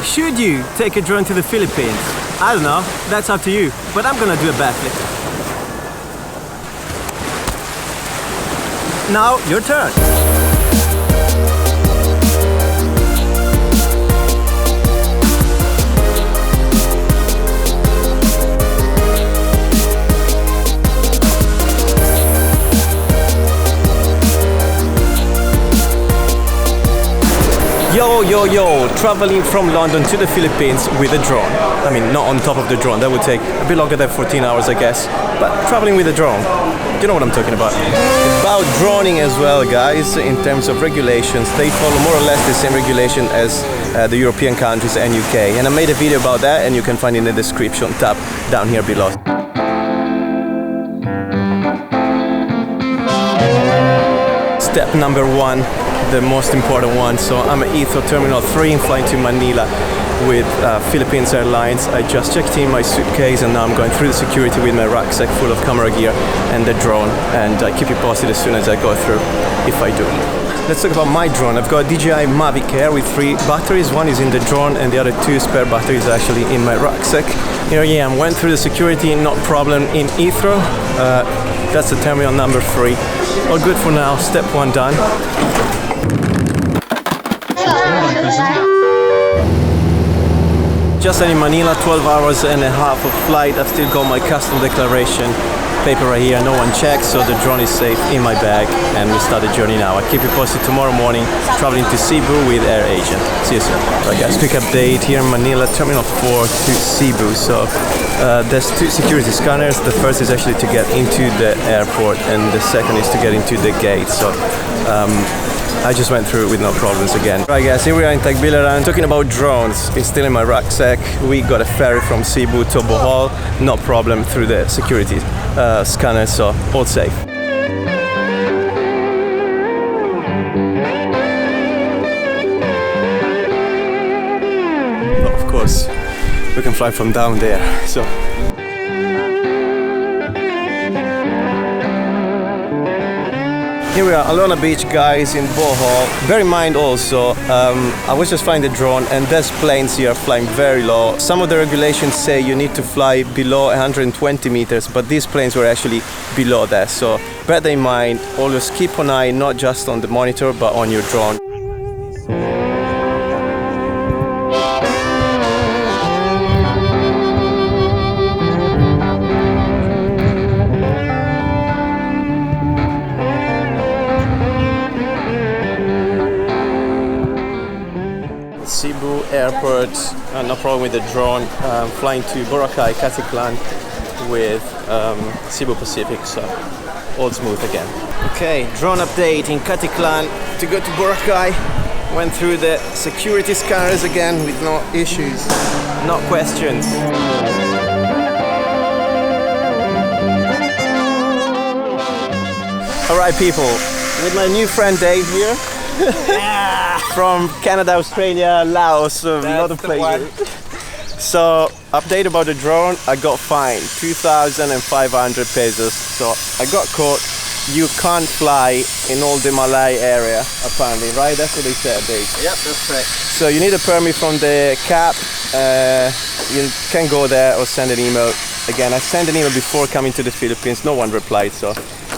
Should you take a drone to the Philippines? I don't know, that's up to you, but I'm gonna do a backflip. Now, your turn. Yo, traveling from London to the Philippines with a drone. I mean, not on top of the drone, that would take a bit longer than 14 hours, I guess. But traveling with a drone, you know what I'm talking about. About droning as well, guys, in terms of regulations, they follow more or less the same regulation as the European countries and UK. And I made a video about that, and you can find it in the description tab down here below. Step number 1. The most important one. So I'm at Heathrow Terminal 3 and flying to Manila with Philippines Airlines. I just checked in my suitcase and now I'm going through the security with my rucksack full of camera gear and the drone, and I keep you posted as soon as I go through, if I do. Let's talk about my drone. I've got a DJI Mavic Air with 3 batteries. One is in the drone and the other 2 spare batteries actually in my rucksack. Here I am, went through the security, not problem in Heathrow. That's the terminal number 3. All good for now, step 1 done. Just in Manila, 12 hours and a half of flight. I've still got my custom declaration paper right here, no one checks, so the drone is safe in my bag, and we start the journey now. I'll keep you posted tomorrow morning, traveling to CEBU with Air Agent. See you soon. Right guys, quick update here in Manila, Terminal 4 to CEBU. So there's 2 security scanners. The first is actually to get into the airport, and the second is to get into the gate. So I just went through it with no problems again. Right guys, here we are in Tagbilaran. Talking about drones, it's still in my rucksack. We got a ferry from CEBU to Bohol, no problem through the security scanner, so all safe. But of course, we can fly from down there, so. Here we are, ALONA Beach, guys, in Bohol. Bear in mind also, I was just flying the drone and there's planes here flying very low. Some of the regulations say you need to fly below 120 meters, but these planes were actually below that. So bear that in mind, always keep an eye not just on the monitor, but on your drone. CEBU Airport, no problem with the drone. Flying to Boracay, Caticlan with CEBU Pacific, so all smooth again. Okay, drone update in Caticlan to go to Boracay. Went through the security scanners again with no issues, no questions. Alright people, with my new friend Dave here. From Canada, Australia, Laos, a lot of places. So, update about the drone, I got fined 2,500 pesos. So, I got caught. You can't fly in all the Malay area, apparently, right? That's what they said, Dave. Yep, that's correct. So, you need a permit from the CAAP. You can go there or send an email. Again, I sent an email before coming to the Philippines, no one replied, so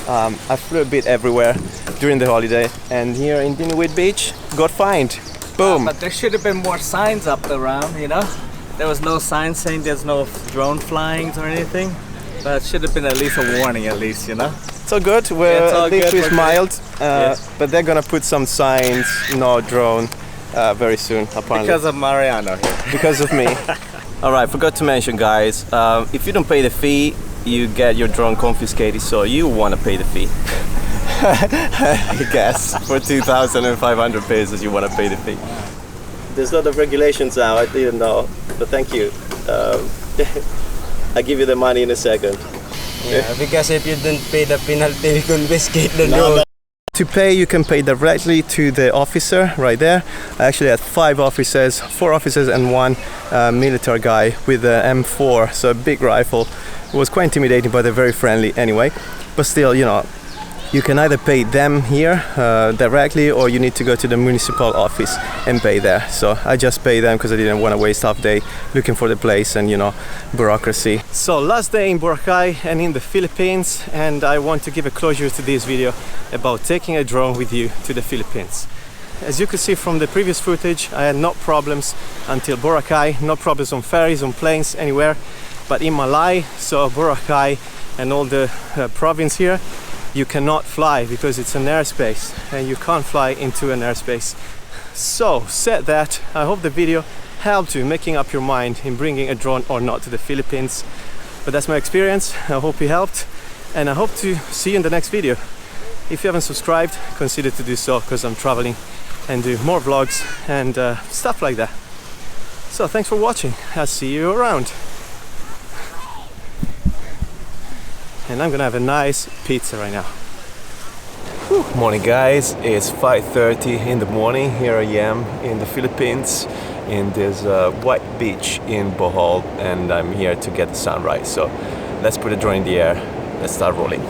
I flew a bit everywhere during the holiday, and here in Dinuit Beach, got fined. Boom. But there should have been more signs up around, you know? There was no sign saying there's no drone flying or anything, but it should have been at least a warning, at least, you know? It's all good, at least it's mild, yes. But they're gonna put some signs, no drone, very soon, apparently. Because of Mariano here. Because of me. Alright, forgot to mention, guys, if you don't pay the fee, you get your drone confiscated, so you want to pay the fee. I guess for 2,500 pesos you want to pay the fee. There's a lot of regulations now, I didn't know, but thank you. I'll give you the money in a second. Yeah, because if you don't pay the penalty, you confiscate the drone. To pay, you can pay directly to the officer right there. I actually had 4 officers and 1 military guy with an M4, so a big rifle. It was quite intimidating, but they're very friendly anyway. But still, you know, You can either pay them here directly, or you need to go to the municipal office and pay there. So I just pay them because I didn't want to waste half day looking for the place and, you know, bureaucracy. So last day in Boracay and in the Philippines, and I want to give a closure to this video about taking a drone with you to the Philippines. As you can see from the previous footage, I had no problems until Boracay, no problems on ferries, on planes, anywhere. But in Malay, so Boracay and all the province here, you cannot fly because it's an airspace and you can't fly into an airspace. So, said that, I hope the video helped you making up your mind in bringing a drone or not to the Philippines. But that's my experience. I hope it helped, and I hope to see you in the next video. If you haven't subscribed, consider to do so, because I'm traveling and do more vlogs and stuff like that. So thanks for watching. I'll see you around. And I'm gonna have a nice pizza right now. Whew. Morning guys, it's 5:30 in the morning. Here I am in the Philippines in this white beach in Bohol, and I'm here to get the sunrise. So let's put the drone in the air. Let's start rolling.